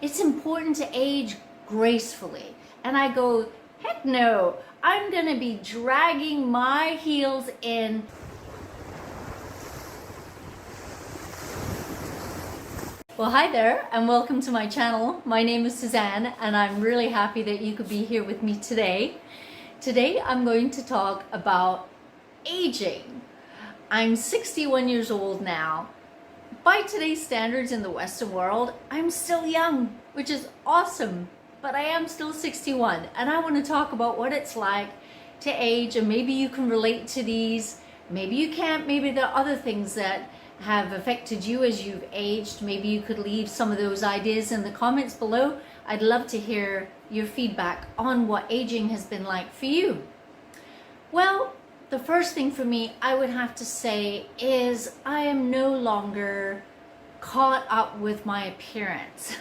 it's important to age gracefully. And I go, heck no, I'm gonna be dragging my heels in. Well, hi there and welcome to my channel. My name is Suzanne and I'm really happy that you could be here with me today. Today I'm going to talk about aging. I'm 61 years old now. By today's standards in the Western world, I'm still young, which is awesome, but I am still 61 and I want to talk about what it's like to age, and maybe you can relate to these, maybe you can't, maybe there are other things that have affected you as you've aged. Maybe you could leave some of those ideas in the comments below. I'd love to hear your feedback on what aging has been like for you. Well, the first thing for me I would have to say is I am no longer caught up with my appearance.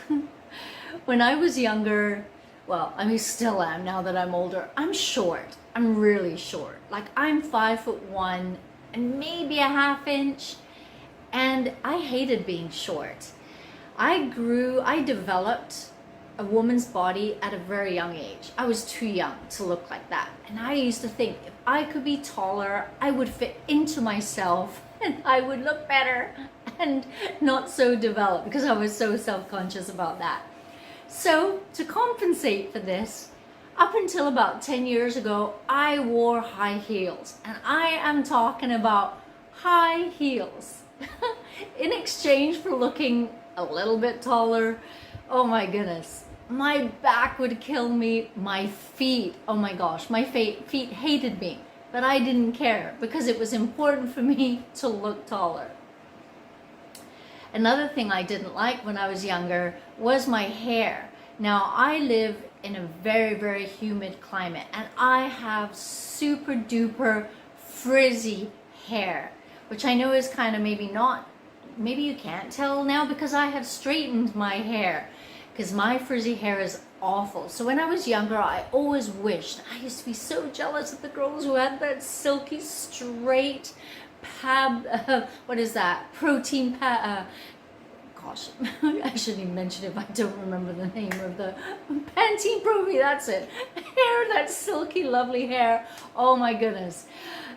When I was younger, well, I mean still am now that I'm older, I'm short. I'm really short. Like I'm 5'1" and maybe a half inch. And I hated being short. I developed a woman's body at a very young age. I was too young to look like that. And I used to think if I could be taller, I would fit into myself and I would look better and not so developed, because I was so self-conscious about that. So to compensate for this, up until about 10 years ago, I wore high heels. And I am talking about high heels. In exchange for looking a little bit taller. Oh my goodness, my back would kill me. My feet, oh my gosh, my feet hated me, but I didn't care because it was important for me to look taller. Another thing I didn't like when I was younger was my hair. Now I live in a very, very humid climate and I have super duper frizzy hair, which I know is kind of maybe you can't tell now because I have straightened my hair, because my frizzy hair is awful. So when I was younger, I always wished, I used to be so jealous of the girls who had that silky straight protein gosh, I shouldn't even mention it if I don't remember the name of the Pantene Pro-V, that's it. Hair, that silky lovely hair. Oh my goodness.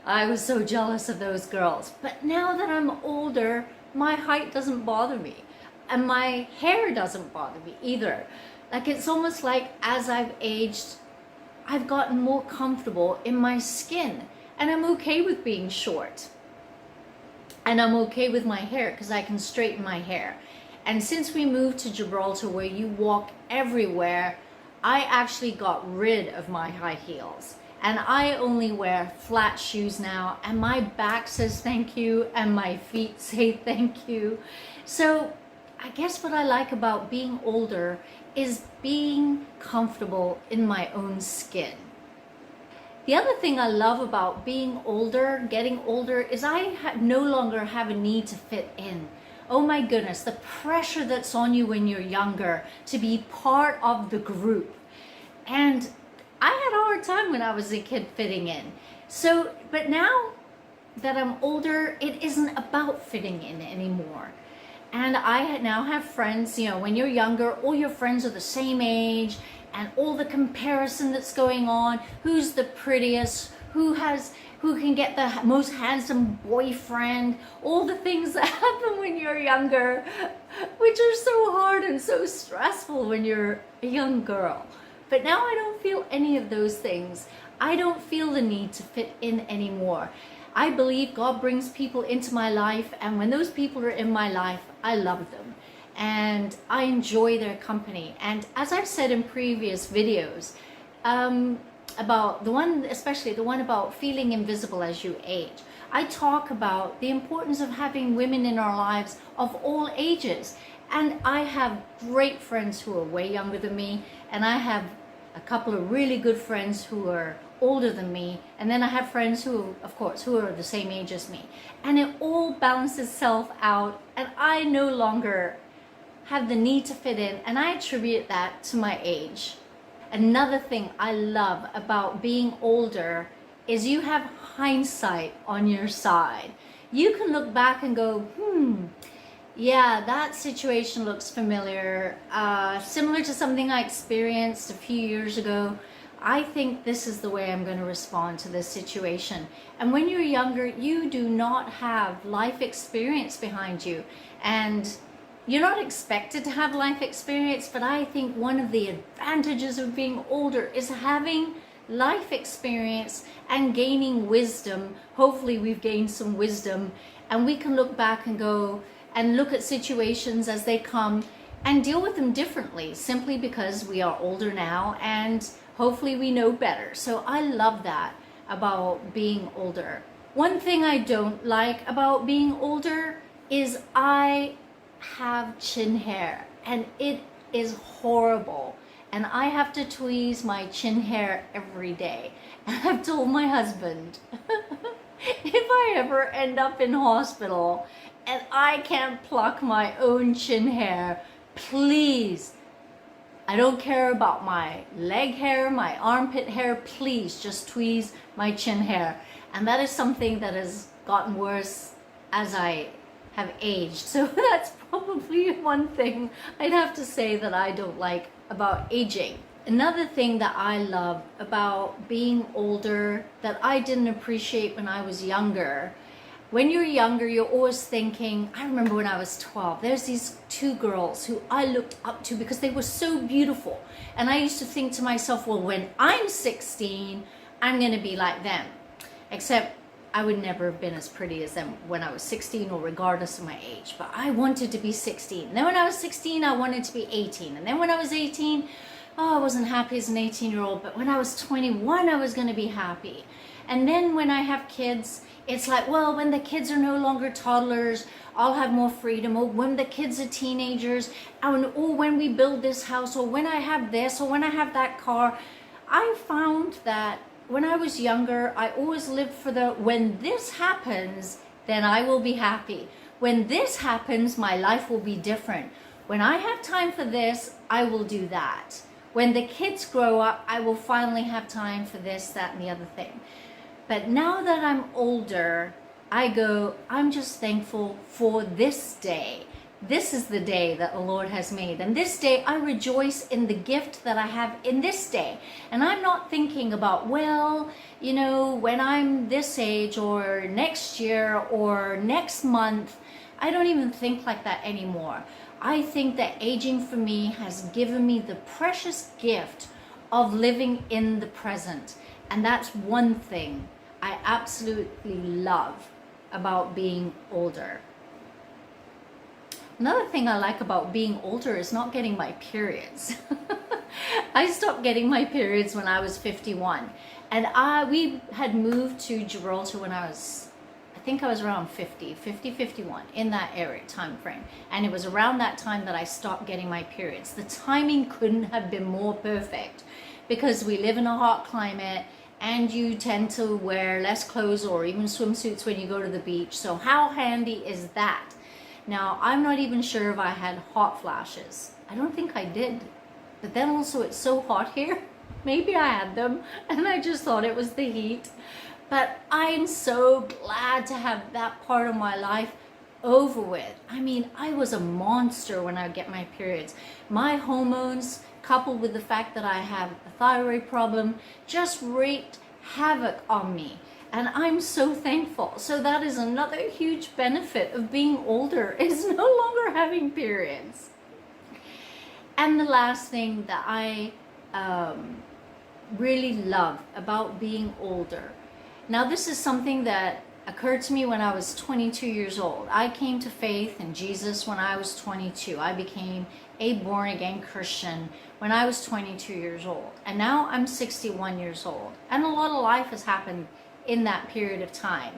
I was so jealous of those girls. But now that I'm older, my height doesn't bother me. And my hair doesn't bother me either. Like it's almost like as I've aged, I've gotten more comfortable in my skin. And I'm okay with being short. And I'm okay with my hair because I can straighten my hair. And since we moved to Gibraltar where you walk everywhere, I actually got rid of my high heels. And I only wear flat shoes now, and my back says thank you and my feet say thank you. So I guess what I like about being older is being comfortable in my own skin. The other thing I love about being older, getting older, is I no longer have a need to fit in. Oh my goodness, the pressure that's on you when you're younger to be part of the group. And I had a hard time when I was a kid fitting in. So, but now that I'm older, it isn't about fitting in anymore. And I now have friends, you know, when you're younger, all your friends are the same age, and all the comparison that's going on, who's the prettiest, who can get the most handsome boyfriend, all the things that happen when you're younger, which are so hard and so stressful when you're a young girl. But now I don't feel any of those things. I don't feel the need to fit in anymore. I believe God brings people into my life, and when those people are in my life, I love them. And I enjoy their company. And as I've said in previous videos, about especially the one about feeling invisible as you age, I talk about the importance of having women in our lives of all ages. And I have great friends who are way younger than me, and I have a couple of really good friends who are older than me, and then I have friends who, of course, who are the same age as me. And it all balances itself out, and I no longer have the need to fit in, and I attribute that to my age. Another thing I love about being older is you have hindsight on your side. You can look back and go, Yeah, that situation looks familiar. Similar to something I experienced a few years ago. I think this is the way I'm going to respond to this situation. And when you're younger, you do not have life experience behind you. And you're not expected to have life experience, but I think one of the advantages of being older is having life experience and gaining wisdom. Hopefully we've gained some wisdom, and we can look back and go and look at situations as they come and deal with them differently, simply because we are older now and hopefully we know better. So I love that about being older. One thing I don't like about being older is I have chin hair, and it is horrible. And I have to tweeze my chin hair every day. And I've told my husband, if I ever end up in hospital and I can't pluck my own chin hair, please, I don't care about my leg hair, my armpit hair, please just tweeze my chin hair. And that is something that has gotten worse as I have aged. So that's probably one thing I'd have to say that I don't like about aging. Another thing that I love about being older that I didn't appreciate when I was younger. When you're younger, you're always thinking, I remember when I was 12, there's these two girls who I looked up to because they were so beautiful. And I used to think to myself, well, when I'm 16, I'm going to be like them. Except I would never have been as pretty as them when I was 16, or regardless of my age. But I wanted to be 16. And then when I was 16, I wanted to be 18. And then when I was 18, I wasn't happy as an 18-year-old. But when I was 21, I was going to be happy. And then when I have kids, it's like, well, when the kids are no longer toddlers, I'll have more freedom. Or when the kids are teenagers, or when we build this house, or when I have this, or when I have that car. I found that when I was younger, I always lived for the, when this happens, then I will be happy. When this happens, my life will be different. When I have time for this, I will do that. When the kids grow up, I will finally have time for this, that, and the other thing. But now that I'm older, I go, I'm just thankful for this day. This is the day that the Lord has made. And this day, I rejoice in the gift that I have in this day. And I'm not thinking about, well, you know, when I'm this age, or next year, or next month. I don't even think like that anymore. I think that aging for me has given me the precious gift of living in the present. And that's one thing I absolutely love about being older. Another thing I like about being older is not getting my periods. I stopped getting my periods when I was 51. And we had moved to Gibraltar when I think I was around 51, in that area, time frame. And it was around that time that I stopped getting my periods. The timing couldn't have been more perfect, because we live in a hot climate and you tend to wear less clothes or even swimsuits when you go to the beach. So how handy is that? Now, I'm not even sure if I had hot flashes. I don't think I did. But then also it's so hot here. Maybe I had them and I just thought it was the heat. But I'm so glad to have that part of my life over with. I mean, I was a monster when I get my periods. My hormones, coupled with the fact that I have a thyroid problem, just wreaked havoc on me. And I'm so thankful. So that is another huge benefit of being older, is no longer having periods. And the last thing that I really love about being older. Now, this is something that occurred to me when I was 22 years old. I came to faith in Jesus when I was 22. I became a born-again Christian when I was 22 years old. And now I'm 61 years old. And a lot of life has happened in that period of time.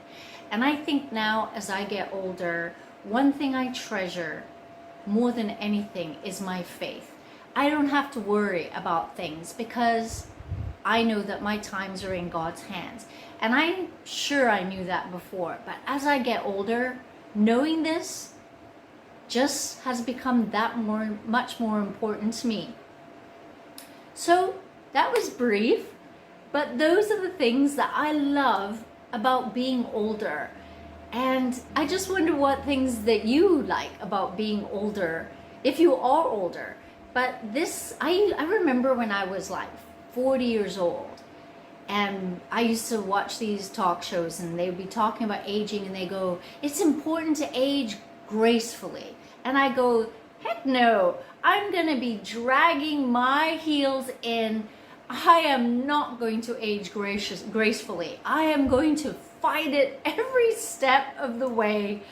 And I think now, as I get older, one thing I treasure more than anything is my faith. I don't have to worry about things because I know that my times are in God's hands. And I'm sure I knew that before, but as I get older, knowing this just has become much more important to me. So that was brief. But those are the things that I love about being older. And I just wonder what things that you like about being older, if you are older. But this, I remember when I was like 40 years old, and I used to watch these talk shows, and they would be talking about aging, and they go, it's important to age gracefully. And I go, heck no, I'm gonna be dragging my heels in. I am not going to age gracefully. I am going to fight it every step of the way.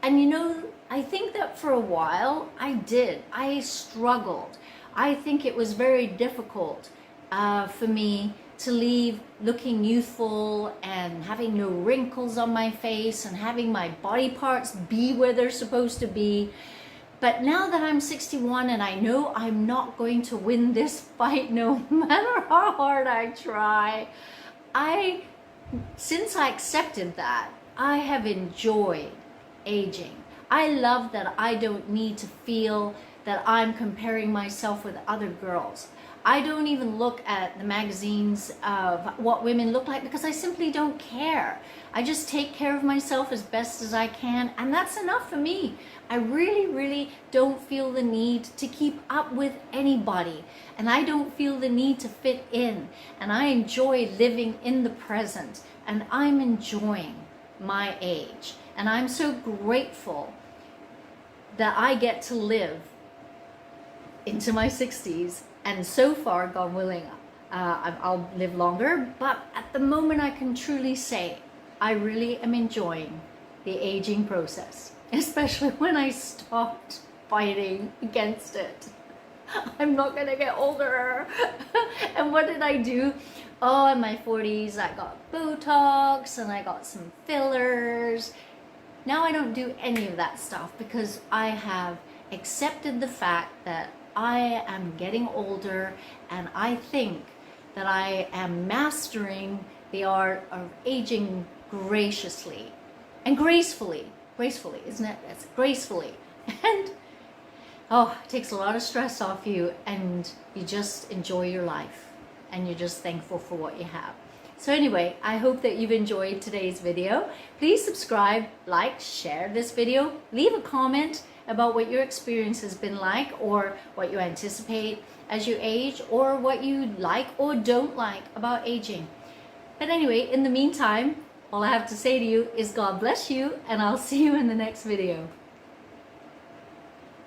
And you know, I think that for a while I did. I struggled. I think it was very difficult for me to leave looking youthful and having no wrinkles on my face and having my body parts be where they're supposed to be. But now that I'm 61 and I know I'm not going to win this fight no matter how hard I try, since I accepted that, I have enjoyed aging. I love that I don't need to feel that I'm comparing myself with other girls. I don't even look at the magazines of what women look like because I simply don't care. I just take care of myself as best as I can, and that's enough for me. I really, really don't feel the need to keep up with anybody, and I don't feel the need to fit in, and I enjoy living in the present, and I'm enjoying my age, and I'm so grateful that I get to live into my 60s. And so far, God willing, I'll live longer. But at the moment, I can truly say I really am enjoying the aging process, especially when I stopped fighting against it. I'm not going to get older. And what did I do? Oh, in my 40s, I got Botox and I got some fillers. Now I don't do any of that stuff because I have accepted the fact that I am getting older, and I think that I am mastering the art of aging graciously and gracefully. Gracefully, isn't it? That's gracefully. And oh, it takes a lot of stress off you, and you just enjoy your life, and you're just thankful for what you have. So anyway, I hope that you've enjoyed today's video. Please subscribe, like, share this video, leave a comment about what your experience has been like, or what you anticipate as you age, or what you like or don't like about aging. But anyway, in the meantime, all I have to say to you is God bless you, and I'll see you in the next video.